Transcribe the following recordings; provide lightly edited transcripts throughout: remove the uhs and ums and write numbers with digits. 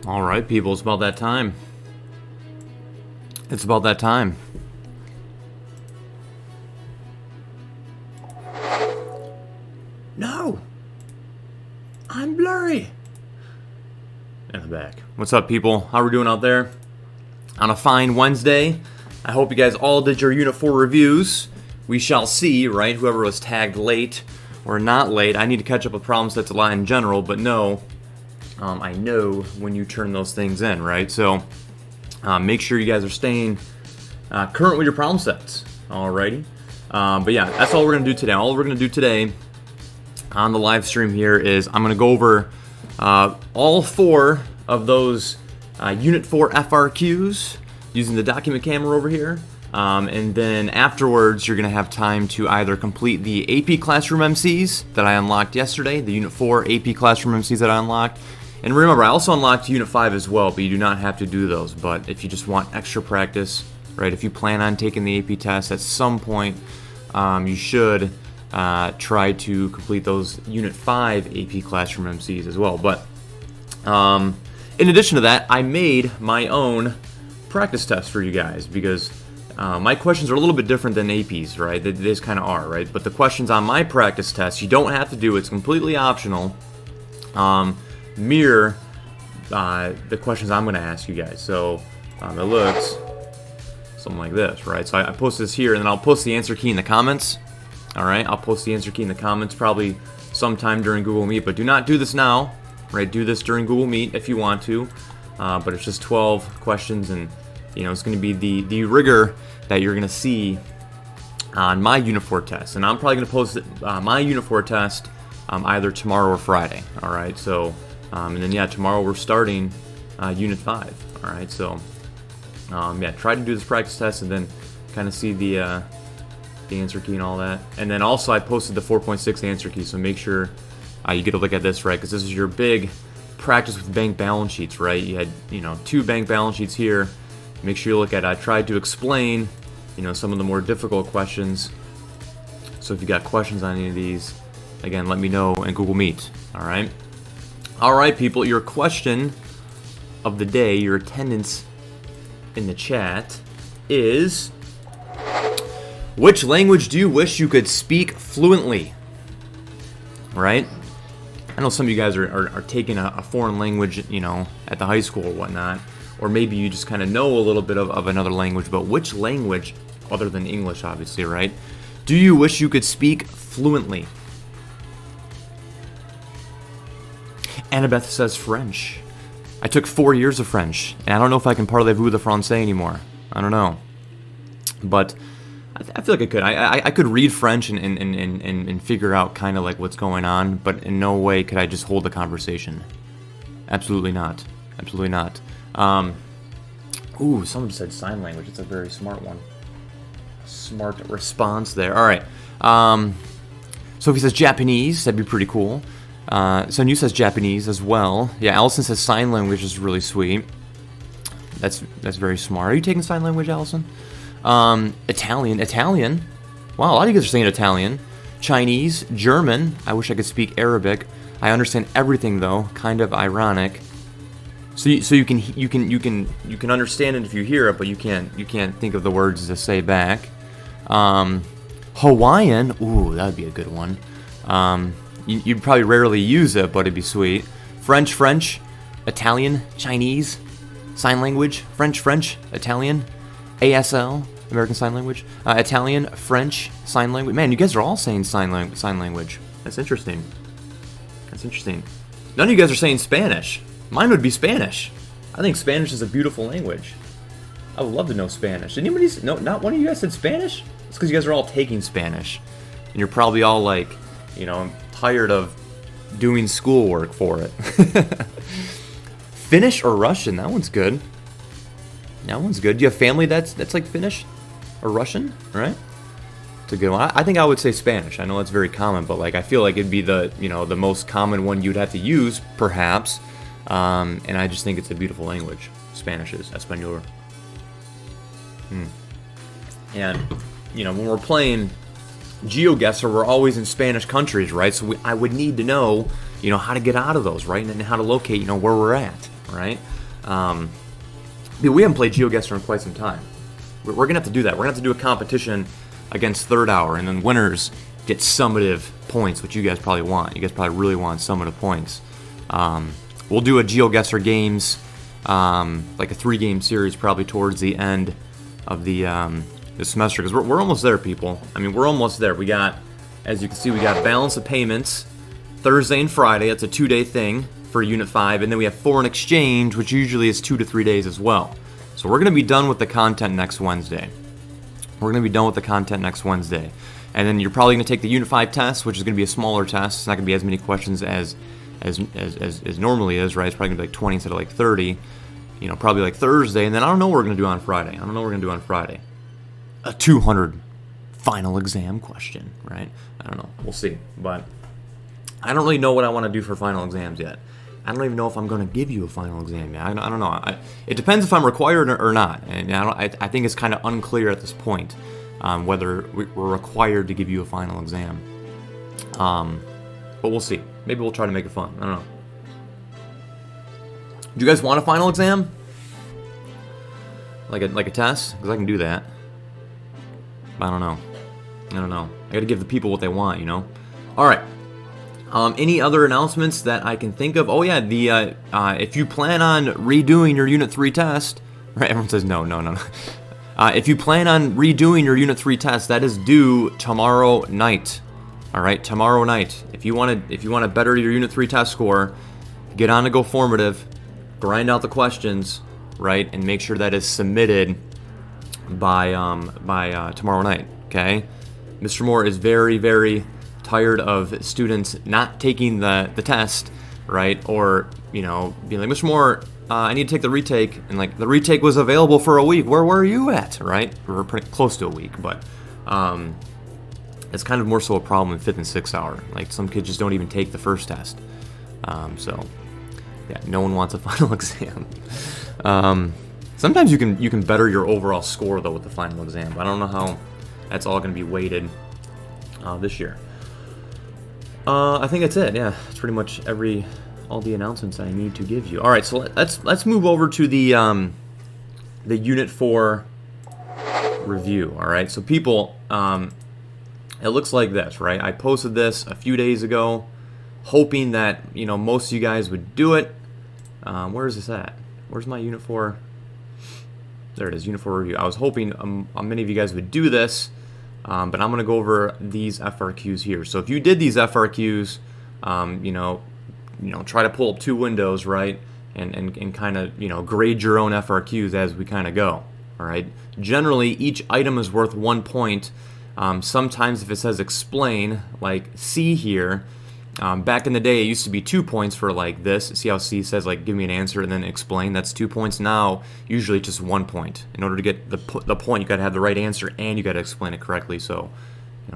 All right, people, it's about that time. It's about that time. No! I'm blurry! In the back. What's up, people? How we doing out there? On a fine Wednesday. I hope you guys all did your Unit 4 reviews. We shall see, right? Whoever was tagged late or not late. I need to catch up with problem sets a lot in general, but no. I know when you turn those things in, right? So make sure you guys are staying current with your problem sets. Alrighty. But yeah, that's all we're going to do today. All we're going to do today on the live stream here is I'm going to go over all 4 of those Unit 4 FRQs using the document camera over here. And then afterwards, you're going to have time to either complete the AP Classroom MCs that I unlocked yesterday, the Unit 4 AP Classroom MCs that I unlocked. And remember, I also unlocked Unit 5 as well, but you do not have to do those. But if you just want extra practice, right, if you plan on taking the AP test at some point, you should try to complete those Unit 5 AP Classroom MCs as well. But in addition to that, I made my own practice test for you guys because my questions are a little bit different than AP's, right? They just kind of are, right? But the questions on my practice test, you don't have to do. It's completely optional. Mirror the questions I'm going to ask you guys. So it looks something like this, right? So I post this here, and then I'll post the answer key in the comments. All right, I'll post the answer key in the comments probably sometime during Google Meet, but do not do this now, right? Do this during Google Meet if you want to, but it's just 12 questions, and you know it's going to be the rigor that you're going to see on my Unit 4 test, and I'm probably going to post my Unit 4 test either tomorrow or Friday. All right, so and then yeah, tomorrow we're starting Unit 5. All right, so yeah, try to do this practice test and then kind of see the answer key and all that. And then also I posted the 4.6 answer key, so make sure you get a look at this, right? Because this is your big practice with bank balance sheets, right? You had 2 bank balance sheets here. Make sure you look at it. I tried to explain some of the more difficult questions. So if you got questions on any of these, again, let me know in Google Meet. All right, people, your question of the day, your attendance in the chat is, which language do you wish you could speak fluently? Right? I know some of you guys are taking a foreign language, at the high school or whatnot, or maybe you just kind of know a little bit of another language, but which language, other than English, obviously, right, do you wish you could speak fluently? Annabeth says French. I took 4 years of French, and I don't know if I can parlez-vous the français anymore. I don't know. But I feel like I could. I could read French and figure out kind of like what's going on, but in no way could I just hold a conversation. Absolutely not. Absolutely not. Ooh, someone said sign language. It's a very smart one. Smart response there. All right. Sophie says Japanese. That'd be pretty cool. Sonyu says Japanese as well. Yeah, Allison says sign language is really sweet. That's very smart. Are you taking sign language, Allison? Italian. Wow, a lot of you guys are saying Italian. Chinese, German. I wish I could speak Arabic. I understand everything though. Kind of ironic. So you can understand it if you hear it, but you can't think of the words to say back. Hawaiian. Ooh, that'd be a good one. You'd probably rarely use it, but it'd be sweet. French, Italian, Chinese, sign language, French, Italian, ASL, American Sign Language, Italian, French, sign language. Man, you guys are all saying sign language. That's interesting. None of you guys are saying Spanish. Mine would be Spanish. I think Spanish is a beautiful language. I would love to know Spanish. Did anybody? No, not one of you guys said Spanish? It's because you guys are all taking Spanish, and you're probably all like, tired of doing schoolwork for it. Finnish or Russian? That one's good. Do you have family that's like Finnish or Russian? Right? It's a good one. I think I would say Spanish. I know that's very common, but like I feel like it'd be the the most common one you'd have to use, perhaps. And I just think it's a beautiful language. Spanish is Espanol. And when we're playing GeoGuessr, we're always in Spanish countries, right? So I would need to know, how to get out of those, right? And how to locate, where we're at, right? But we haven't played GeoGuessr in quite some time. We're going to have to do that. We're going to have to do a competition against Third Hour, and then winners get summative points, which you guys probably want. You guys probably really want summative points. We'll do a GeoGuessr games, like a 3-game series, probably towards the end of the semester, because we're almost there, people. I mean, we're almost there. We got, as you can see, we got balance of payments Thursday and Friday. That's a 2-day thing for Unit 5, and then we have foreign exchange, which usually is 2 to 3 days as well. So we're going to be done with the content next Wednesday. We're going to be done with the content next Wednesday. And then you're probably going to take the Unit 5 test, which is going to be a smaller test. It's not going to be as many questions as normally is, right? It's probably going to be like 20 instead of like 30. You know, probably like Thursday. And then I don't know what we're going to do on Friday. A 200 final exam question, right? I don't know. We'll see. But I don't really know what I want to do for final exams yet. I don't even know if I'm going to give you a final exam yet. I don't know. It depends if I'm required or not. And I think it's kind of unclear at this point whether we're required to give you a final exam. But we'll see. Maybe we'll try to make it fun. I don't know. Do you guys want a final exam? Like a test? Because I can do that. I don't know. I got to give the people what they want, you know? All right. Any other announcements that I can think of? Oh yeah, the if you plan on redoing your Unit 3 test, right? Everyone says no. If you plan on redoing your Unit 3 test, that is due tomorrow night. All right, tomorrow night. If you want to better your Unit 3 test score, get on to GoFormative, grind out the questions, right, and make sure that is submitted by tomorrow night. Okay, Mr. Moore is very, very tired of students not taking the test, right? Or, you know, being like, Mr. Moore, I need to take the retake, and like the retake was available for a week. Where were you at, right? We're pretty close to a week, but it's kind of more so a problem in 5th and 6th hour. Like some kids just don't even take the first test. So yeah, no one wants a final exam. Sometimes you can better your overall score though with the final exam, but I don't know how that's all going to be weighted this year. I think that's it. Yeah, it's pretty much all the announcements I need to give you. All right, so let's move over to the Unit 4 review. All right, so people, it looks like this, right? I posted this a few days ago, hoping that most of you guys would do it. Where is this at? Where's my Unit 4? There it is, Unit 4 review. I was hoping many of you guys would do this. But I'm going to go over these FRQs here. So if you did these FRQs, try to pull up 2 windows, right, and kind of grade your own FRQs as we kind of go. All right. Generally, each item is worth 1 point. Sometimes if it says explain, like C here, back in the day it used to be 2 points for like this. See how C says like give me an answer and then explain? That's 2 points. Now usually just 1 point. In order to get the point, you got to have the right answer and you got to explain it correctly. So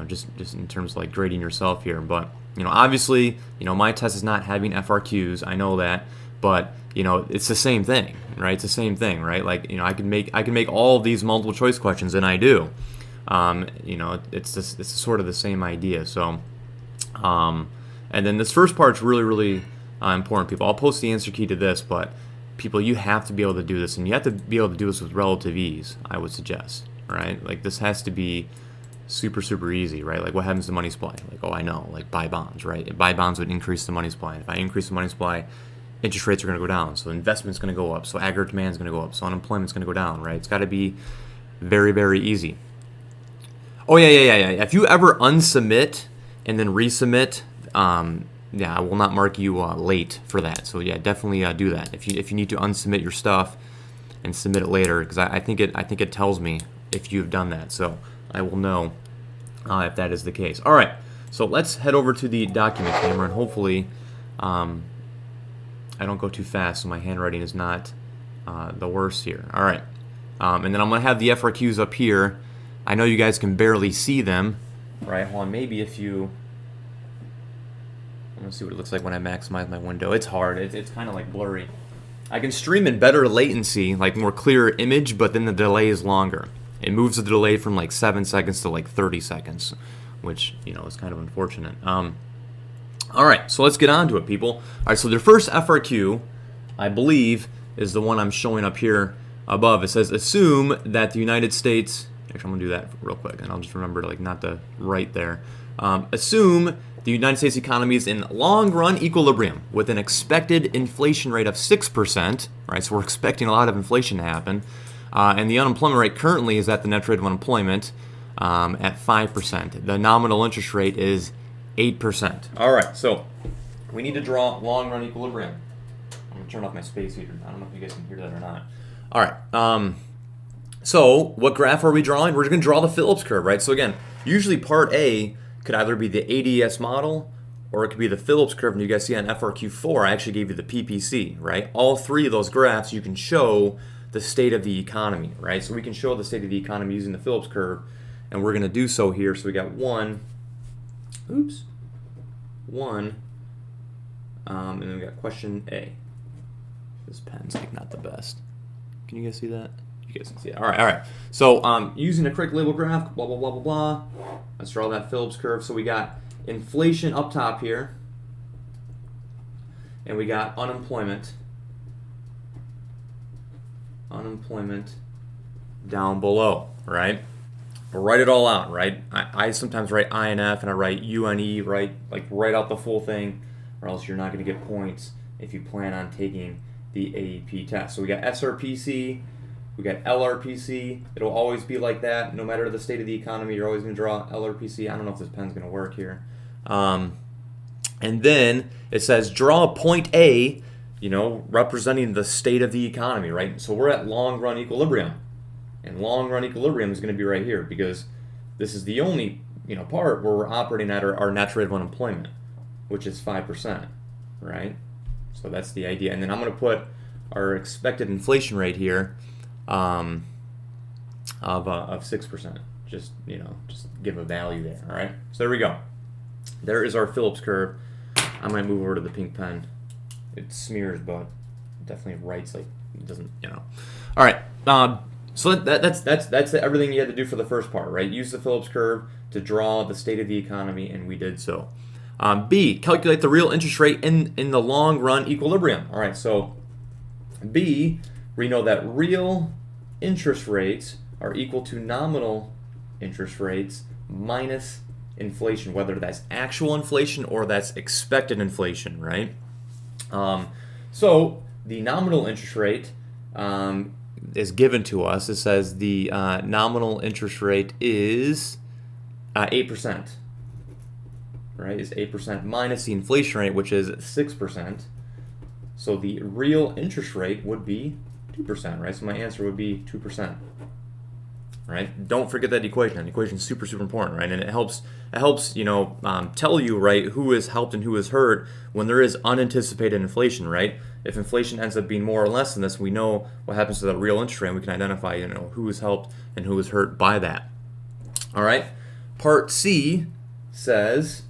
just in terms of like grading yourself here. But obviously my test is not having FRQs. I know that, but it's the same thing, right? It's the same thing, right? Like I can make all of these multiple choice questions, and I do. It's sort of the same idea. So. And then this first part's really, really important, people. I'll post the answer key to this, but people, you have to be able to do this, and you have to be able to do this with relative ease, I would suggest, right? Like, this has to be super, super easy, right? Like, what happens to money supply? Like, oh, I know, like, buy bonds, right? Buy bonds would increase the money supply. If I increase the money supply, interest rates are going to go down, so investment's going to go up, so aggregate demand's going to go up, so unemployment's going to go down, right? It's got to be very, very easy. Oh, yeah. If you ever unsubmit and then resubmit, I will not mark you late for that. So yeah, definitely do that. If you need to unsubmit your stuff and submit it later, because I think it tells me if you've done that. So I will know if that is the case. All right, so let's head over to the document camera, and hopefully I don't go too fast, so my handwriting is not the worst here. All right, and then I'm gonna have the FRQs up here. I know you guys can barely see them, right? Hold on, maybe if you. Let's see what it looks like when I maximize my window. It's hard. It's kind of like blurry. I can stream in better latency, like more clear image, but then the delay is longer. It moves the delay from like 7 seconds to like 30 seconds, which is kind of unfortunate. All right, so let's get on to it, people. All right, so their first FRQ, I believe, is the one I'm showing up here above. It says assume that the United States, actually I'm gonna do that real quick and I'll just remember to like not to write there. Assume the United States economy is in long run equilibrium with an expected inflation rate of 6%, right? So we're expecting a lot of inflation to happen. And the unemployment rate currently is at the net rate of unemployment at 5%. The nominal interest rate is 8%. All right, so we need to draw long run equilibrium. I'm gonna turn off my space heater. I don't know if you guys can hear that or not. All right, so what graph are we drawing? We're gonna draw the Phillips curve, right? So again, usually part A could either be the ADS model or it could be the Phillips curve. And you guys see on FRQ4, I actually gave you the PPC, right? All three of those graphs, you can show the state of the economy, right? So we can show the state of the economy using the Phillips curve, and we're going to do so here. So we got one, and then we got question A. This pen's like not the best. Can you guys see that? You guys can see it. All right. So using a correct label graph, blah, blah, blah, blah, blah. Let's draw that Phillips curve. So we got inflation up top here, and we got unemployment down below, right? We'll write it all out, right? I sometimes write INF and I write UNE, right? Like write out the full thing, or else you're not going to get points if you plan on taking the AEP test. So we got SRPC, we got LRPC. It'll always be like that. No matter the state of the economy, you're always going to draw LRPC. I don't know if this pen's going to work here. And then it says draw a point A, representing the state of the economy, right? So we're at long run equilibrium. And long run equilibrium is going to be right here because this is the only part where we're operating at our net rate of unemployment, which is 5%, right? So that's the idea. And then I'm going to put our expected inflation rate here of 6%. Just give a value there, all right? So there we go. There is our Phillips curve. I might move over to the pink pen. It smears, but it definitely writes like it doesn't, All right. So that's everything you had to do for the first part, right? Use the Phillips curve to draw the state of the economy, and we did so. B, calculate the real interest rate in the long run equilibrium. All right, so B, we know that real interest rates are equal to nominal interest rates minus inflation, whether that's actual inflation or that's expected inflation, right? So the nominal interest rate is given to us. It says the nominal interest rate is 8%, right? Is 8% minus the inflation rate, which is 6%. So the real interest rate would be 2%, right? So my answer would be 2%, right? Don't forget that equation. That equation is super, super important, right? And it helps tell you, right, who is helped and who is hurt when there is unanticipated inflation, right? If inflation ends up being more or less than this, we know what happens to the real interest rate, and we can identify, who is helped and who is hurt by that. All right. Part C says,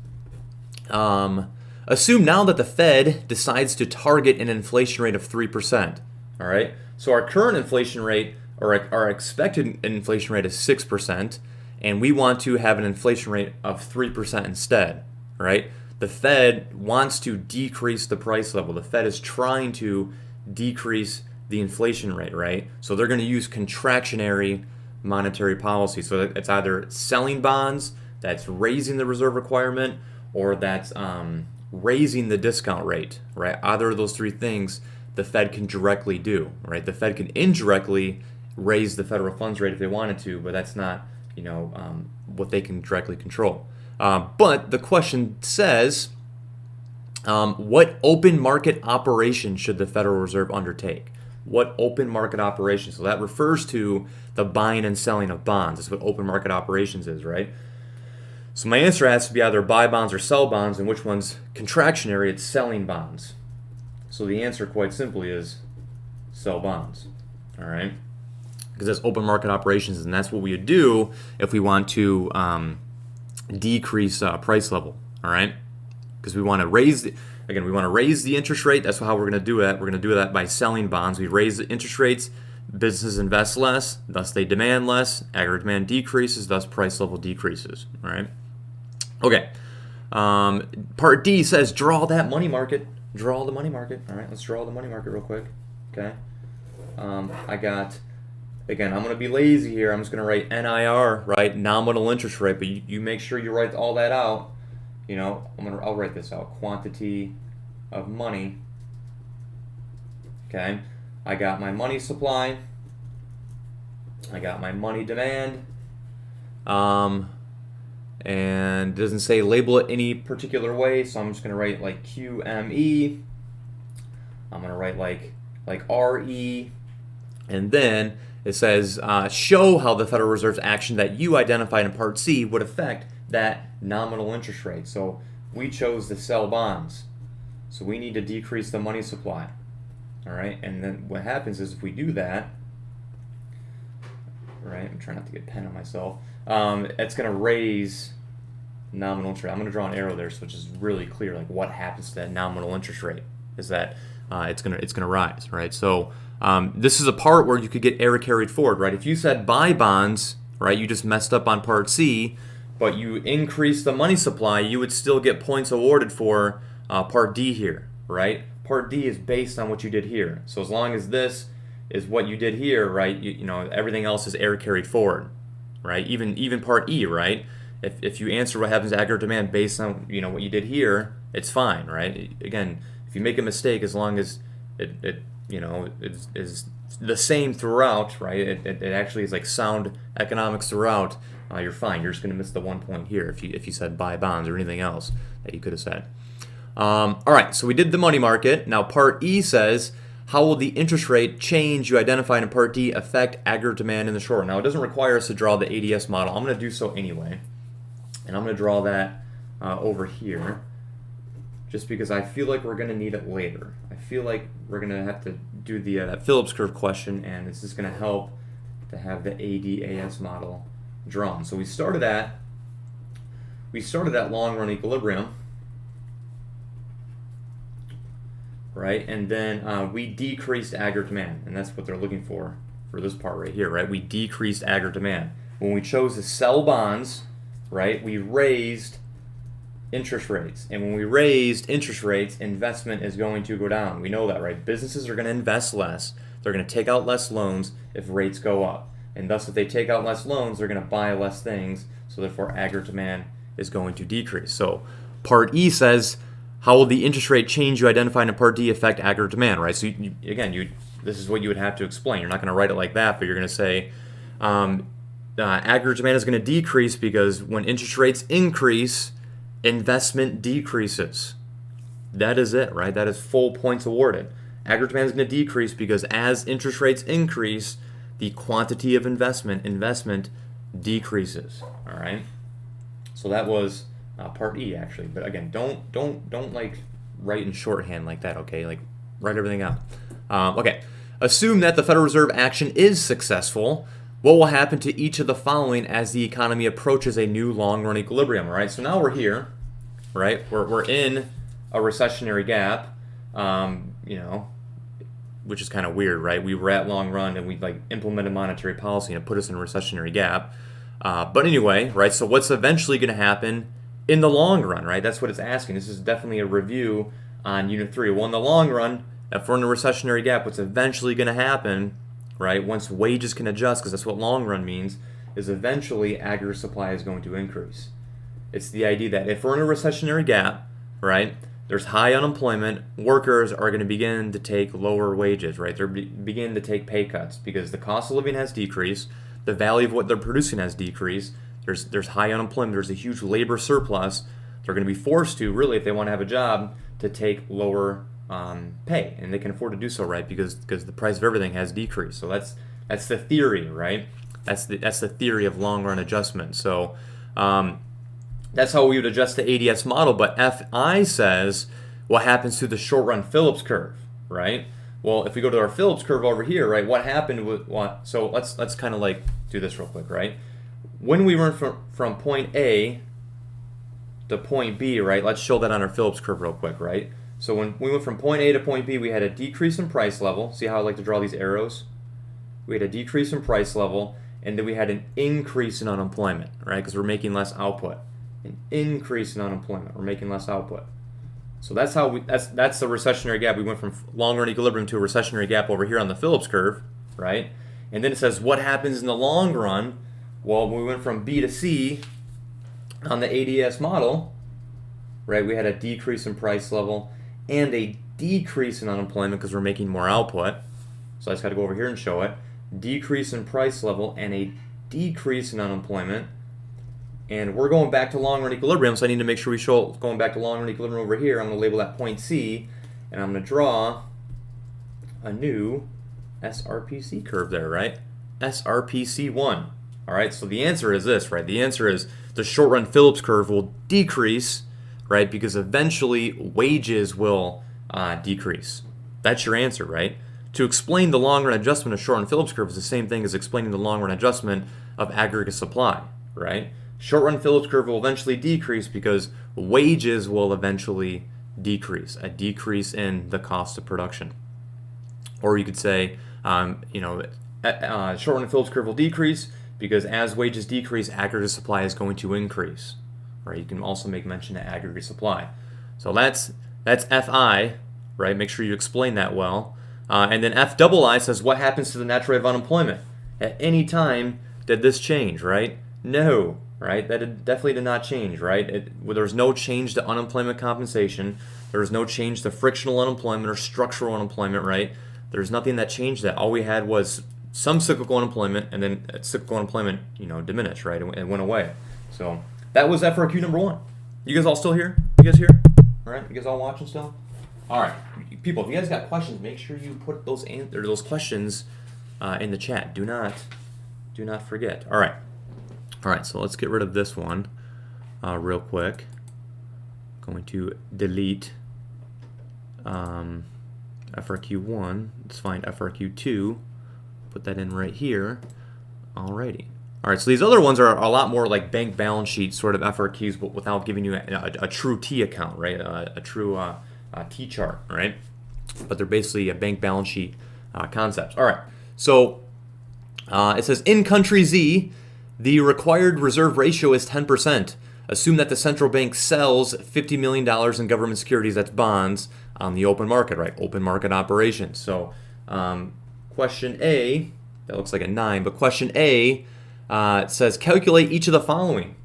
assume now that the Fed decides to target an inflation rate of 3%. All right. So our current inflation rate, or our expected inflation rate, is 6%, and we want to have an inflation rate of 3% instead, right? The Fed wants to decrease the price level. The Fed is trying to decrease the inflation rate, right? So they're going to use contractionary monetary policy. So it's either selling bonds, that's raising the reserve requirement, or that's raising the discount rate, right? Either of those three things the Fed can directly do, right? The Fed can indirectly raise the federal funds rate if they wanted to, but that's not, what they can directly control. But the question says, what open market operation should the Federal Reserve undertake? What open market operation? So that refers to the buying and selling of bonds. That's what open market operations is, right? So my answer has to be either buy bonds or sell bonds, and which one's contractionary? It's selling bonds. So the answer, quite simply, is sell bonds, all right? Because that's open market operations, and that's what we would do if we want to decrease price level, all right? Because we want to raise the interest rate. That's how we're going to do that. We're going to do that by selling bonds. We raise the interest rates, businesses invest less, thus they demand less, aggregate demand decreases, thus price level decreases, all right? Okay. Part D says draw that money market. Draw the money market. All right, let's draw the money market real quick. Okay. I got, again, I'm going to be lazy here. I'm just going to write NIR, right? Nominal interest rate, but you make sure you write all that out. You know, I'll write this out. Quantity of money. Okay. I got my money supply. I got my money demand. And it doesn't say label it any particular way, so I'm just going to write like QME. I'm going to write like RE. And then it says, show how the Federal Reserve's action that you identified in Part C would affect that nominal interest rate. So we chose to sell bonds. So we need to decrease the money supply. All right, and then what happens is if we do that, right, I'm trying not to get pen on myself, it's going to raise nominal interest rate. I'm going to draw an arrow there so it's just really clear like what happens to that nominal interest rate is that it's going to rise, right? So this is a part where you could get error carried forward, right? If you said buy bonds, right, you just messed up on Part C, but you increase the money supply, you would still get points awarded for Part D here, right? Part D is based on what you did here. So as long as this is what you did here, right, you know, everything else is error carried forward, right? Even Part E, right? If you answer what happens to aggregate demand based on, you know, what you did here, it's fine, right? Again, if you make a mistake, as long as it you know, is the same throughout, right? It actually is like sound economics throughout. You're fine. You're just going to miss the 1 point here if you said buy bonds or anything else that you could have said. All right, so we did the money market. Now Part E says, how will the interest rate change you identified in Part D affect aggregate demand in the short run? Now it doesn't require us to draw the ADS model. I'm going to do so anyway. And I'm going to draw that over here just because I feel like we're going to need it later. I feel like we're going to have to do the that Phillips curve question, and it's just going to help to have the ADAS model drawn. So we started at long run equilibrium, right? And then we decreased aggregate demand, and that's what they're looking for this part right here, right? We decreased aggregate demand. When we chose to sell bonds, right, we raised interest rates. And when we raised interest rates, investment is going to go down. We know that, right? Businesses are going to invest less. They're going to take out less loans if rates go up. And thus, if they take out less loans, they're going to buy less things. So therefore, aggregate demand is going to decrease. So Part E says, how will the interest rate change you identified in Part D affect aggregate demand, right? So this is what you would have to explain. You're not going to write it like that, but you're going to say aggregate demand is going to decrease because when interest rates increase, investment decreases. That is it, right? That is full points awarded. Aggregate demand is going to decrease because as interest rates increase, the quantity of investment decreases. All right. So that was Part E actually. But again, don't like write in shorthand like that. Okay, like write everything out. Okay. Assume that the Federal Reserve action is successful. What will happen to each of the following as the economy approaches a new long-run equilibrium? All right, so now we're here, right? We're in a recessionary gap, you know, which is kind of weird, right? We were at long run and we like implemented monetary policy and it put us in a recessionary gap. But anyway, right? So what's eventually going to happen in the long run, right? That's what it's asking. This is definitely a review on Unit 3. Well, in the long run, if we're in a recessionary gap, what's eventually going to happen, right, once wages can adjust, because that's what long run means, is eventually aggregate supply is going to increase. It's the idea that if we're in a recessionary gap, right, there's high unemployment, workers are going to begin to take lower wages, right? They're begin to take pay cuts because the cost of living has decreased, the value of what they're producing has decreased, there's high unemployment, there's a huge labor surplus. They're going to be forced to, really, if they want to have a job, to take lower pay, and they can afford to do so, right? Because the price of everything has decreased. So that's the theory, right? That's the theory of long run adjustment. So that's how we would adjust the ADS model. But FI says what happens to the short run Phillips curve, right? Well, if we go to our Phillips curve over here, right? What happened with what? So let's kind of like do this real quick, right? When we went from point A to point B, right? Let's show that on our Phillips curve real quick, right? So when we went from point A to point B, we had a decrease in price level. See how I like to draw these arrows? We had a decrease in price level, and then we had an increase in unemployment, right? Because we're making less output. An increase in unemployment. We're making less output. So that's how that's the recessionary gap. We went from long run equilibrium to a recessionary gap over here on the Phillips curve, right? And then it says what happens in the long run. Well, when we went from B to C on the ADS model, right? We had a decrease in price level and a decrease in unemployment because we're making more output. So I just got to go over here and show it. Decrease in price level and a decrease in unemployment. And we're going back to long run equilibrium, so I need to make sure we show going back to long run equilibrium over here. I'm going to label that point C, and I'm going to draw a new SRPC curve there, right? SRPC1. All right, so the answer is this, right? The answer is the short run Phillips curve will decrease, right? Because eventually wages will decrease. That's your answer, right? To explain the long run adjustment of short run Phillips curve is the same thing as explaining the long run adjustment of aggregate supply, right? Short run Phillips curve will eventually decrease because wages will eventually decrease, a decrease in the cost of production. Or you could say, short run Phillips curve will decrease because as wages decrease, aggregate supply is going to increase, right? You can also make mention of aggregate supply. So that's FI, right? Make sure you explain that well. And then FII says what happens to the natural rate of unemployment? At any time did this change, right? No. Right, that definitely did not change. Right, there was no change to unemployment compensation. There was no change to frictional unemployment or structural unemployment. Right, there's nothing that changed that. All we had was some cyclical unemployment, and then cyclical unemployment, diminished. Right, and went away. So that was FRQ number 1. You guys all still here? You guys here? All right, you guys all watching still? All right, people, if you guys got questions, make sure you put those questions in the chat. Do not forget. All right, so let's get rid of this one real quick. Going to delete FRQ1. Let's find FRQ2. Put that in right here. Alrighty. All right, so these other ones are a lot more like bank balance sheet sort of FRQs, but without giving you a true T account, right? A true T chart, right? But they're basically a bank balance sheet concepts. All right, so it says in country Z, the required reserve ratio is 10%. Assume that the central bank sells $50 million in government securities, that's bonds, on the open market, right? Open market operations. So question A, that looks like a 9, but question A says calculate each of the following.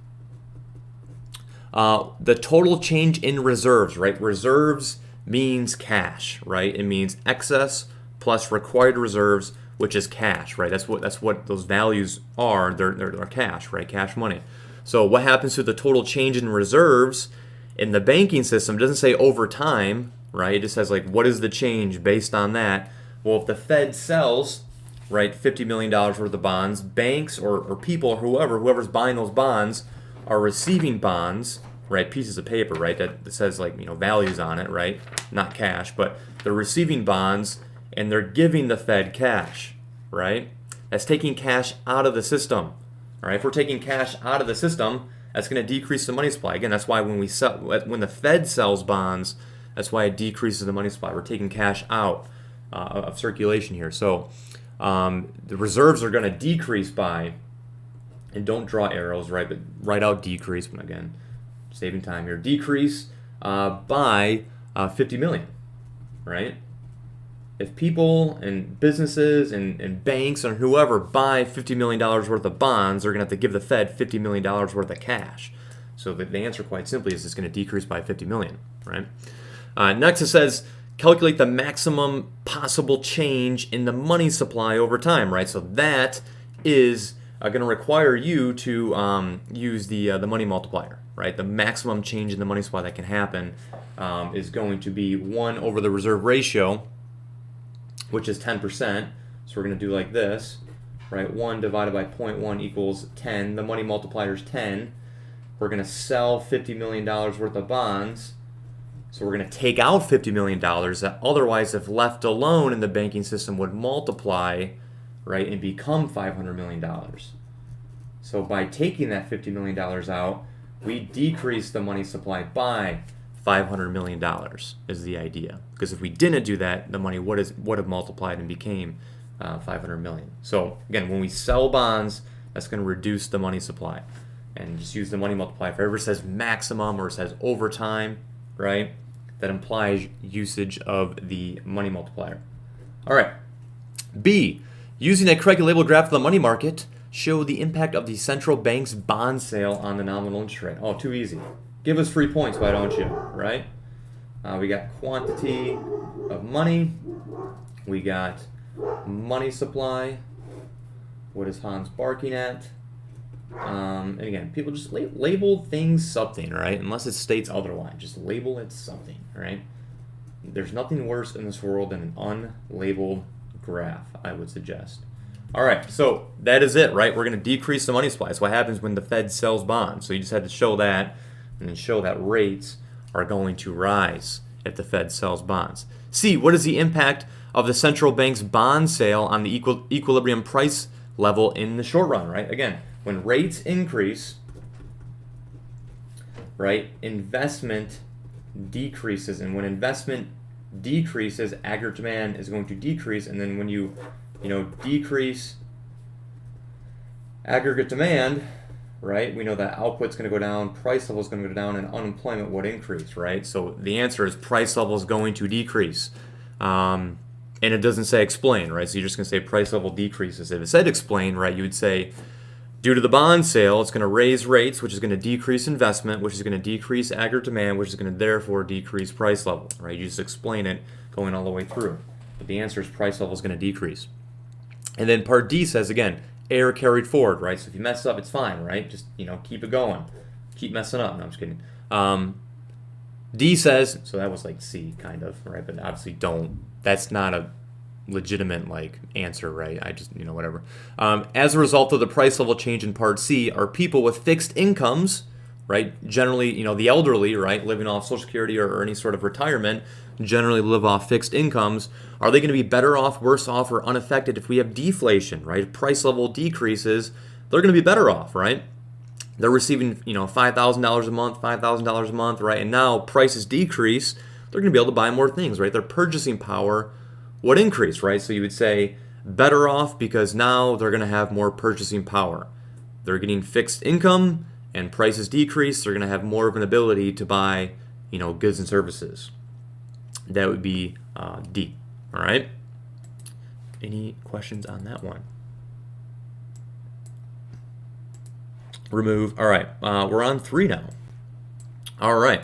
The total change in reserves, right? Reserves means cash, right? It means excess plus required reserves, which is cash, right? That's what those values are. They're cash, right? Cash money. So what happens to the total change in reserves in the banking system? It doesn't say over time, right? It just says like what is the change based on that. Well, if the Fed sells, right, $50 million worth of bonds, banks or people or whoever's buying those bonds are receiving bonds, right? Pieces of paper, right? That says like values on it, right? Not cash, but they're receiving bonds. And they're giving the Fed cash, right? That's taking cash out of the system. All right, if we're taking cash out of the system, that's going to decrease the money supply. Again, that's why when the Fed sells bonds, that's why it decreases the money supply. We're taking cash out of circulation here. So the reserves are going to decrease by, and don't draw arrows, right? But write out decrease. But again, saving time here. Decrease by 50 million, right? If people and businesses and banks and whoever buy $50 million worth of bonds, they're going to have to give the Fed $50 million worth of cash. So the answer quite simply is it's going to decrease by 50 million, right? Next it says calculate the maximum possible change in the money supply over time, right? So that is going to require you to use the money multiplier, right? The maximum change in the money supply that can happen is going to be 1 over the reserve ratio, which is 10%. So we're going to do like this, right? 1 divided by 0.1 equals 10. The money multiplier is 10. We're going to sell $50 million worth of bonds. So we're going to take out $50 million that otherwise, if left alone in the banking system, would multiply, right, and become $500 million. So by taking that $50 million out, we decrease the money supply by $500 million is the idea. Because if we didn't do that, the money would have multiplied and became $500 million. So again, when we sell bonds, that's going to reduce the money supply. And just use the money multiplier. If it ever says maximum or it says over time, right? that implies usage of the money multiplier. All right. B, using a correctly labeled graph of the money market, show the impact of the central bank's bond sale on the nominal interest rate. Oh, too easy. Give us 3 points, why don't you? Right? We got quantity of money. We got money supply. What is Hans barking at? And again, people just label things something, right? Unless it states otherwise, just label it something, right? There's nothing worse in this world than an unlabeled graph, I would suggest. All right, so that is it, right? We're going to decrease the money supply. That's what happens when the Fed sells bonds. So you just had to show that and then show that rates are going to rise if the Fed sells bonds. C, what is the impact of the central bank's bond sale on the equilibrium price level in the short run, right? Again, when rates increase, right, investment decreases, and when investment decreases, aggregate demand is going to decrease, and then when you decrease aggregate demand, right, we know that output's going to go down, price level is going to go down, and unemployment would increase, right? So the answer is price level is going to decrease. And it doesn't say explain, right? So you're just going to say price level decreases. If it said explain, right, you would say due to the bond sale, it's going to raise rates, which is going to decrease investment, which is going to decrease aggregate demand, which is going to therefore decrease price level, right? You just explain it going all the way through. But the answer is price level is going to decrease. And then part D says, again, error carried forward, right? So if you mess up, it's fine, right? Just, keep it going. Keep messing up. No, I'm just kidding. D says, so that was like C, kind of, right? But obviously that's not a legitimate, answer, right? I just, whatever. As a result of the price level change in part C, are people with fixed incomes, right? Generally, the elderly, right, living off Social Security or any sort of retirement, generally live off fixed incomes. Are they going to be better off, worse off, or unaffected if we have deflation, right? If price level decreases, they're going to be better off, right? They're receiving, $5,000 a month, $5,000 a month, right? And now prices decrease, they're going to be able to buy more things, right? Their purchasing power would increase, right? So you would say better off because now they're going to have more purchasing power. They're getting fixed income and prices decrease, they're going to have more of an ability to buy, goods and services. That would be D, all right? Any questions on that one? Remove. All right, we're on 3 now. All right.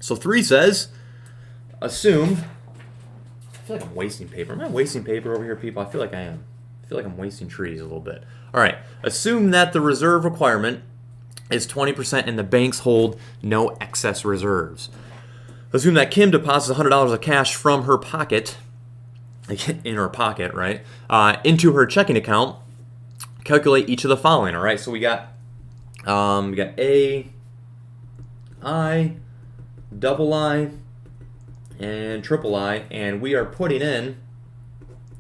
So 3 says, assume. I feel like I'm wasting paper. Am I wasting paper over here, people? I feel like I am. I feel like I'm wasting trees a little bit. All right. Assume that the reserve requirement is 20% and the banks hold no excess reserves. Assume that Kim deposits $100 of cash from her pocket, in her pocket, right, into her checking account. Calculate each of the following, all right? So we got A, I, double I, and triple I, and we are putting in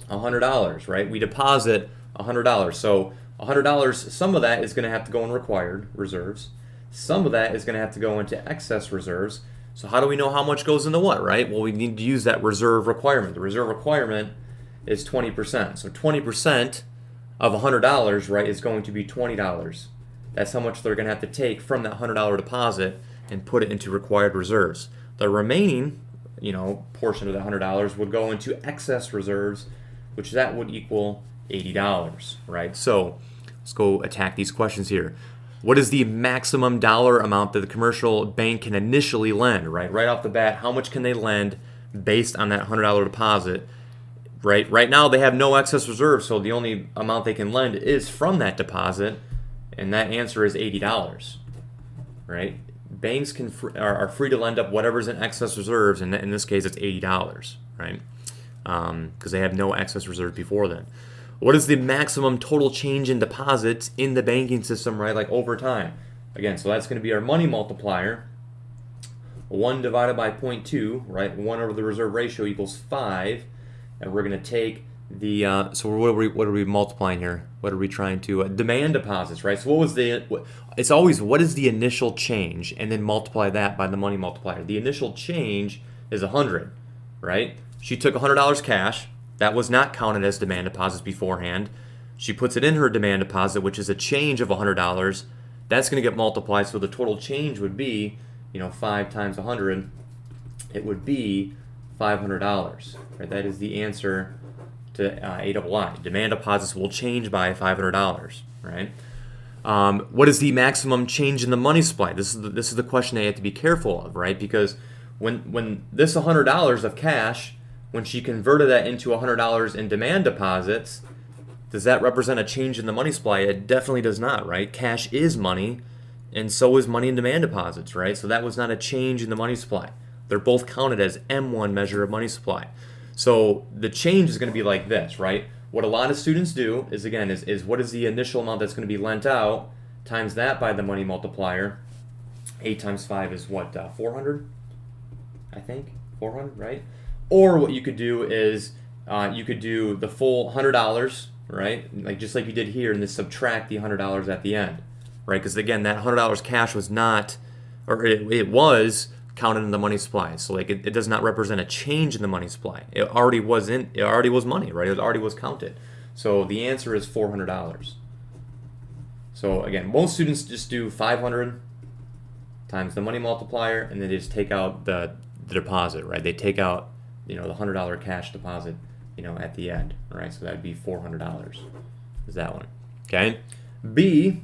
$100, right? We deposit $100. So $100, some of that is going to have to go in required reserves. Some of that is going to have to go into excess reserves. So how do we know how much goes into what, right? Well, we need to use that reserve requirement. The reserve requirement is 20%. So 20% of $100, right, is going to be $20. That's how much they're going to have to take from that $100 deposit and put it into required reserves. The remaining, portion of that $100 would go into excess reserves, which that would equal $80, right? So let's go attack these questions here. What is the maximum dollar amount that the commercial bank can initially lend, right? Right off the bat, how much can they lend based on that $100 deposit? Right now they have no excess reserves, so the only amount they can lend is from that deposit, and that answer is $80, right? Banks are free to lend up whatever's in excess reserves, and in this case it's $80, right? Because they have no excess reserves before then. What is the maximum total change in deposits in the banking system, right, over time? Again, so that's going to be our money multiplier. 1 divided by 0.2, right? 1 over the reserve ratio equals 5. And we're going to take the, so what are we multiplying here? What are we trying to, demand deposits, right? So it's always what is the initial change, and then multiply that by the money multiplier. The initial change is 100, right? She took $100 cash. That was not counted as demand deposits beforehand. She puts it in her demand deposit, which is a change of $100. That's going to get multiplied, so the total change would be, 5 times 100, it would be $500. Right? That is the answer to AII. Demand deposits will change by $500. Right? What is the maximum change in the money supply? This is the question they have to be careful of, right? Because when this $100 of cash, when she converted that into $100 in demand deposits, does that represent a change in the money supply? It definitely does not, right? Cash is money, and so is money in demand deposits, right? So that was not a change in the money supply. They're both counted as M1 measure of money supply. So the change is going to be like this, right? What a lot of students do is, again, is what is the initial amount that's going to be lent out, times that by the money multiplier. 8 times 5 is what, 400? I think, 400, right? Or what you could do is, you could do the full $100, right? Like just like you did here, and then subtract the $100 at the end, right? Because again, that $100 cash was not, or it was counted in the money supply. So like it does not represent a change in the money supply. It already was money, right? It already was counted. So the answer is $400. So again, most students just do 500 times the money multiplier, and then they just take out the deposit, right? They take out, the $100 cash deposit, at the end, right? So that'd be $400. Is that one? Okay. B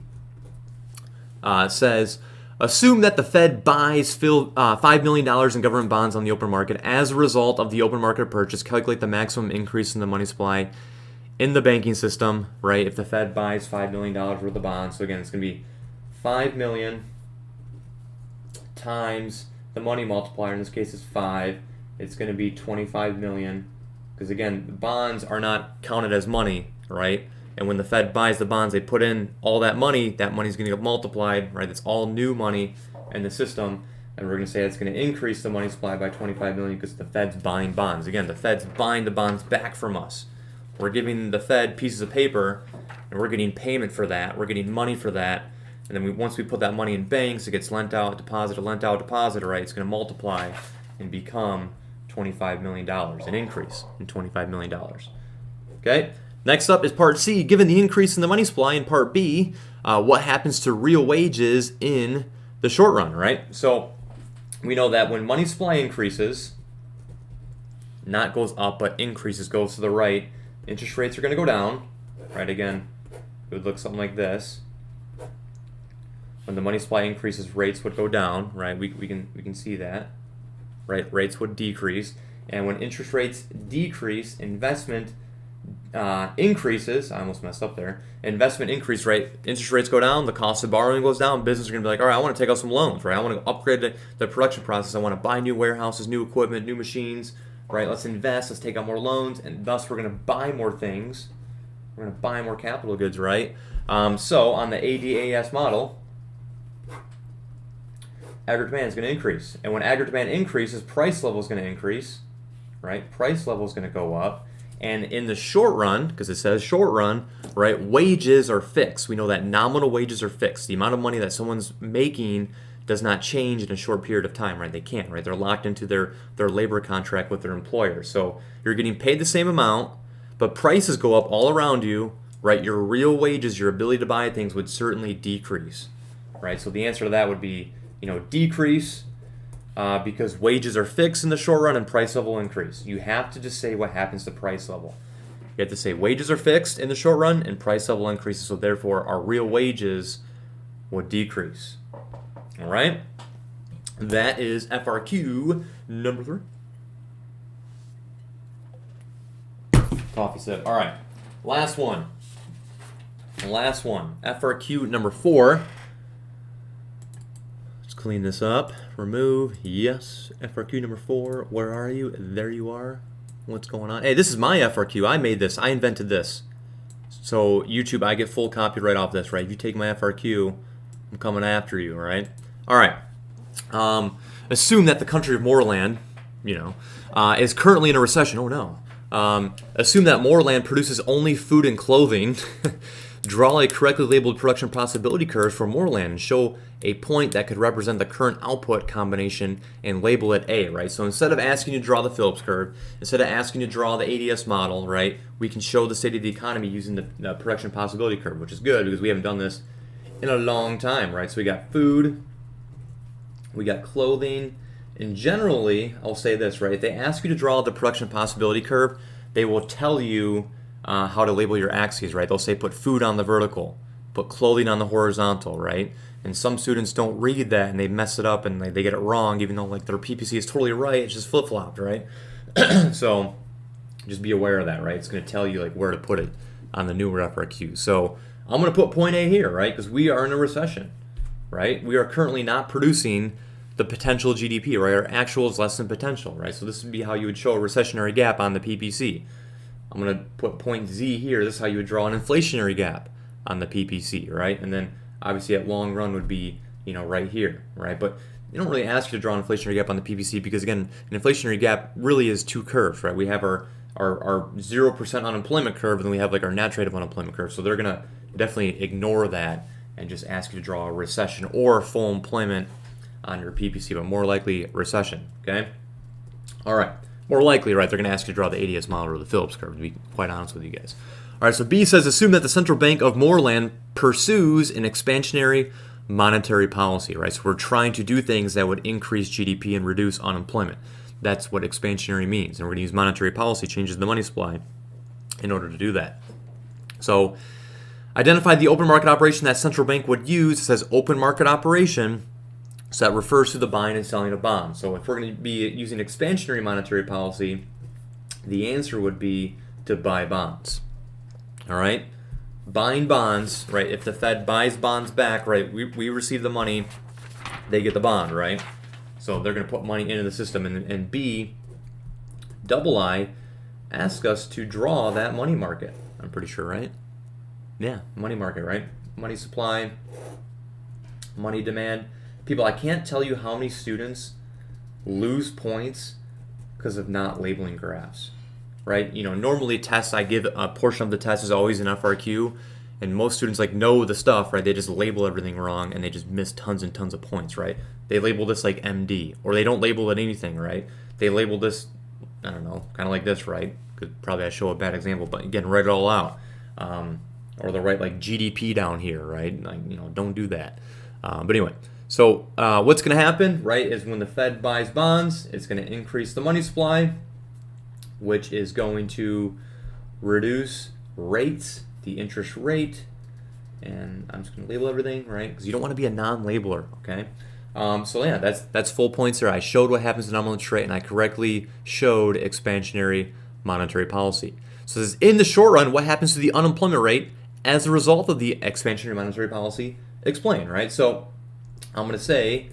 says, assume that the Fed buys $5 million in government bonds on the open market. As a result of the open market purchase, calculate the maximum increase in the money supply in the banking system, right? If the Fed buys $5 million worth of bonds, so again, it's going to be 5 million times the money multiplier, in this case is 5, it's going to be 25 million, because again, the bonds are not counted as money, right? And when the Fed buys the bonds, they put in all that money's going to get multiplied, right? It's all new money in the system, and we're going to say it's going to increase the money supply by 25 million because the Fed's buying bonds. Again, the Fed's buying the bonds back from us. We're giving the Fed pieces of paper, and we're getting payment for that. We're getting money for that. And then once we put that money in banks, it gets lent out, deposited, right? It's going to multiply and become $25 million, an increase in $25 million. Okay? Next up is part C. Given the increase in the money supply in part B, what happens to real wages in the short run, right? So we know that when money supply increases, not goes up, but increases, goes to the right, interest rates are going to go down, right? Again, it would look something like this. When the money supply increases, rates would go down, right? We can see that, right? Rates would decrease, and when interest rates decrease, investment increases. I almost messed up there. Investment increase, right? Interest rates go down, the cost of borrowing goes down. Business are going to be like, all right, I want to take out some loans, right? I want to upgrade the production process. I want to buy new warehouses, new equipment, new machines, right? Let's invest. Let's take out more loans, and thus we're going to buy more things. We're going to buy more capital goods, right? So on the ADAS model, aggregate demand is going to increase. And when aggregate demand increases, price level is going to increase, right? Price level is going to go up. And in the short run, because it says short run, right, wages are fixed. We know that nominal wages are fixed. The amount of money that someone's making does not change in a short period of time, right? They can't, right? They're locked into their labor contract with their employer. So you're getting paid the same amount, but prices go up all around you, right? Your real wages, your ability to buy things would certainly decrease, right? So the answer to that would be, decrease, because wages are fixed in the short run and price level increase. You have to just say what happens to price level. You have to say wages are fixed in the short run and price level increases, so therefore our real wages would decrease. All right? That is FRQ number 3. Coffee sip. All right. Last one. FRQ number 4. Clean this up, remove, yes, FRQ number 4, where are you? There you are. What's going on? Hey, this is my FRQ. I made this. I invented this. So YouTube, I get full copyright off this, right? If you take my FRQ, I'm coming after you, right? All right. Assume that the country of Moorland, is currently in a recession. Oh no. Assume that Moorland produces only food and clothing. Draw a correctly labeled production possibility curve for Moorland and show a point that could represent the current output combination and label it A, right? So instead of asking you to draw the Phillips curve, instead of asking you to draw the ADS model, right, we can show the state of the economy using the production possibility curve, which is good because we haven't done this in a long time, right? So we got food, we got clothing, And generally, I'll say this, right? If they ask you to draw the production possibility curve, they will tell you how to label your axes, right? They'll say put food on the vertical, put clothing on the horizontal, right? And some students don't read that and they mess it up and they get it wrong, even though like their PPC is totally right. It's just flip-flopped, right? So just be aware of that, right? It's going to tell you like where to put it on the new FRQ. So I'm going to put point A here, right? Because we are in a recession, right? We are currently not producing the potential GDP, right? Our actual is less than potential, right? So this would be how you would show a recessionary gap on the PPC. I'm going to put point Z here. This is how you would draw an inflationary gap on the PPC, right? And then obviously at long run would be, right here, right? But they don't really ask you to draw an inflationary gap on the PPC because, again, an inflationary gap really is two curves, right? We have our 0% unemployment curve, and then we have like our net rate of unemployment curve. So they're going to definitely ignore that and just ask you to draw a recession or full employment on your PPC, but more likely recession, okay? All right, more likely, right, they're going to ask you to draw the ADS model or the Phillips curve, to be quite honest with you guys. All right, so B says, assume that the Central Bank of Moreland pursues an expansionary monetary policy, right? So we're trying to do things that would increase GDP and reduce unemployment. That's what expansionary means. And we're going to use monetary policy, changes the money supply, in order to do that. So identify the open market operation that central bank would use. It says open market operation. So that refers to the buying and selling of bonds. So if we're going to be using expansionary monetary policy, the answer would be to buy bonds. All right? Buying bonds, right? If the Fed buys bonds back, right, we receive the money, they get the bond, right? So they're going to put money into the system. And B, double I, ask us to draw that money market. I'm pretty sure, right? Yeah, money market, right? Money supply, money demand. People, I can't tell you how many students lose points because of not labeling graphs, right? Normally tests, I give a portion of the test is always an FRQ, and most students like know the stuff, right? They just label everything wrong and they just miss tons and tons of points, right? They label this like MD, or they don't label it anything, right? They label this, I don't know, kind of like this, right? Because probably I show a bad example, but again, write it all out. Or they'll write like GDP down here, right? Like, don't do that. But anyway, so what's going to happen, right, is when the Fed buys bonds, it's going to increase the money supply, which is going to reduce rates, the interest rate, and I'm just going to label everything, right, because you don't want to be a non-labeler, okay? So yeah, that's full points there. I showed what happens to nominal interest rate, and I correctly showed expansionary monetary policy. So this is in the short run, what happens to the unemployment rate as a result of the expansionary monetary policy? Explain, right? So I'm going to say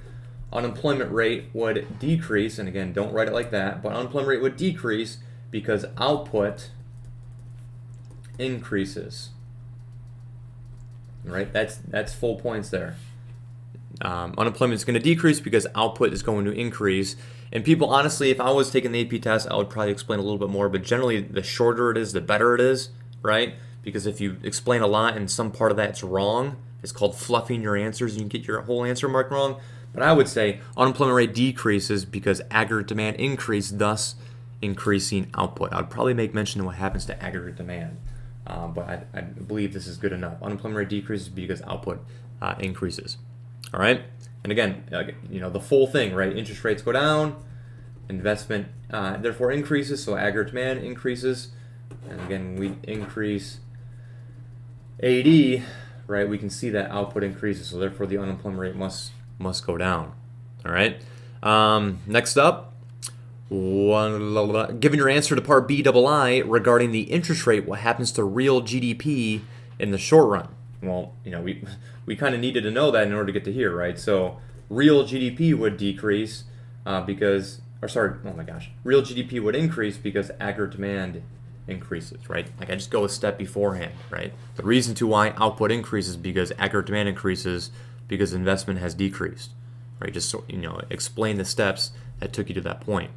unemployment rate would decrease, and again, don't write it like that, but unemployment rate would decrease because output increases, right? That's full points there. Unemployment is going to decrease because output is going to increase. And people, honestly, if I was taking the AP test, I would probably explain a little bit more, but generally the shorter it is, the better it is, right? Because if you explain a lot and some part of that's wrong, it's called fluffing your answers. You can get your whole answer marked wrong. But I would say unemployment rate decreases because aggregate demand increased, thus increasing output. I would probably make mention of what happens to aggregate demand. But I believe this is good enough. Unemployment rate decreases because output increases. All right? And again, the full thing, right? Interest rates go down, investment therefore increases, so aggregate demand increases. And again, we increase AD, right? We can see that output increases, so therefore the unemployment rate must go down. All right? Next up, given your answer to part B double I regarding the interest rate, what happens to real GDP in the short run? Well, we kind of needed to know that in order to get to here, right? So real GDP would decrease real GDP would increase because aggregate demand increases, right? Like I just go a step beforehand, right? The reason to why output increases because aggregate demand increases because investment has decreased, right? Just so, explain the steps that took you to that point.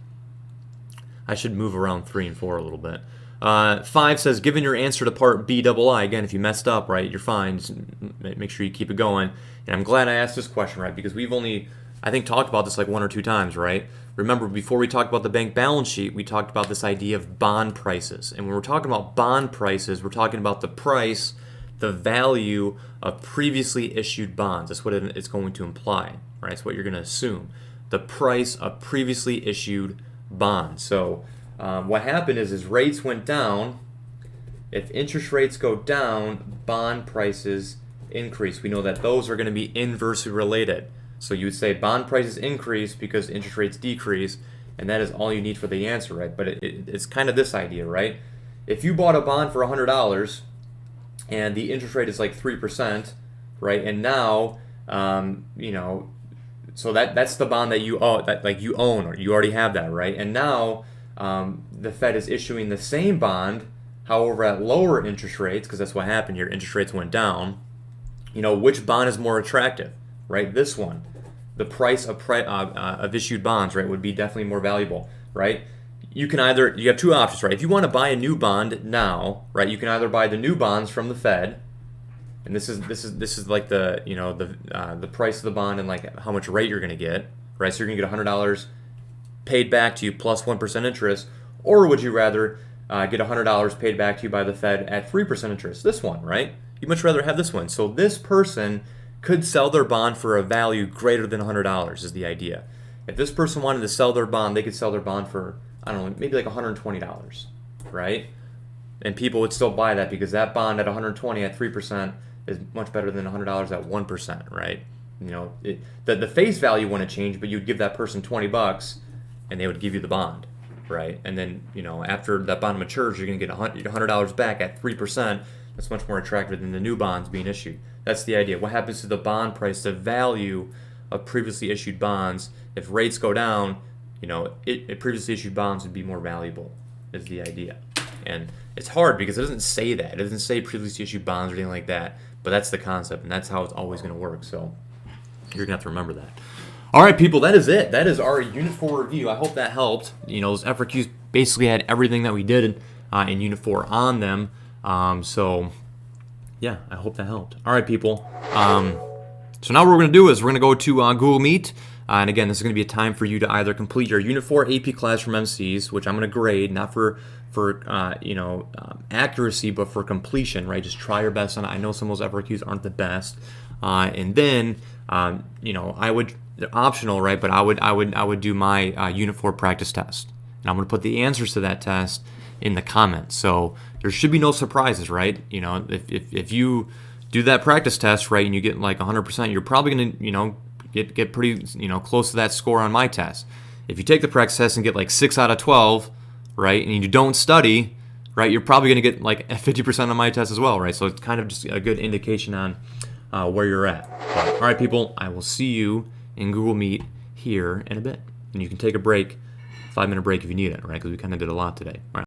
I should move around 3 and 4 a little bit. 5 says, given your answer to part B double I, again, if you messed up, right, you're fine. Just make sure you keep it going. And I'm glad I asked this question, right, because we've only, I think, talked about this like 1 or 2 times, right? Remember, before we talked about the bank balance sheet, we talked about this idea of bond prices. And when we're talking about bond prices, we're talking about the price, the value of previously issued bonds. That's what it's going to imply, right? That's what you're going to assume. the price of previously issued bonds. So what happened is rates went down. If interest rates go down, bond prices increase. We know that those are going to be inversely related. So you would say bond prices increase because interest rates decrease, and that is all you need for the answer, right? But it's kind of this idea, right? If you bought a bond for $100 and the interest rate is like 3%, right? And now, so that's the bond that you own, you own, or you already have that, right? And now the Fed is issuing the same bond, however, at lower interest rates, because that's what happened here. Interest rates went down. Which bond is more attractive, right? This one. The price of issued bonds, right, would be definitely more valuable, right? You have two options, right? If you want to buy a new bond now, right, you can either buy the new bonds from the Fed, and this is like the price of the bond and like how much rate you're going to get, right? So you're going to get $100 paid back to you plus 1% interest, or would you rather get $100 paid back to you by the Fed at 3% interest? This one, right? You'd much rather have this one. So this person could sell their bond for a value greater than $100 is the idea. If this person wanted to sell their bond, they could sell their bond for, I don't know, maybe like $120, right? And people would still buy that because that bond at $120 at 3% is much better than $100 at 1%, right? The face value wouldn't change, but you'd give that person $20 and they would give you the bond, right? And then, after that bond matures, you're going to get $100 back at 3%. That's much more attractive than the new bonds being issued. That's the idea. What happens to the bond price, the value of previously issued bonds? If rates go down, previously issued bonds would be more valuable, is the idea. And it's hard because it doesn't say that. It doesn't say previously issued bonds or anything like that. But that's the concept, and that's how it's always going to work. So you're going to have to remember that. All right, people, that is it. That is our Unit 4 review. I hope that helped. Those FRQs basically had everything that we did in Unit 4 on them. So, yeah, I hope that helped. All right, people. So now what we're going to do is we're going to go to Google Meet. And again, this is going to be a time for you to either complete your Unit 4 AP class from MCs, which I'm going to grade, not for accuracy, but for completion, right? Just try your best on it. I know some of those FRQs aren't the best. And then, they're optional, right? But I would do my Unit 4 practice test. And I'm going to put the answers to that test in the comments. So there should be no surprises, right? If you do that practice test, right, and you get like 100%, you're probably going to, get pretty, close to that score on my test. If you take the practice test and get like 6 out of 12, right, and you don't study, right, you're probably going to get like 50% on my test as well, right? So it's kind of just a good indication on where you're at. But, all right, people, I will see you in Google Meet here in a bit. And you can take a break, 5-minute break if you need it, right, because we kind of did a lot today. All right.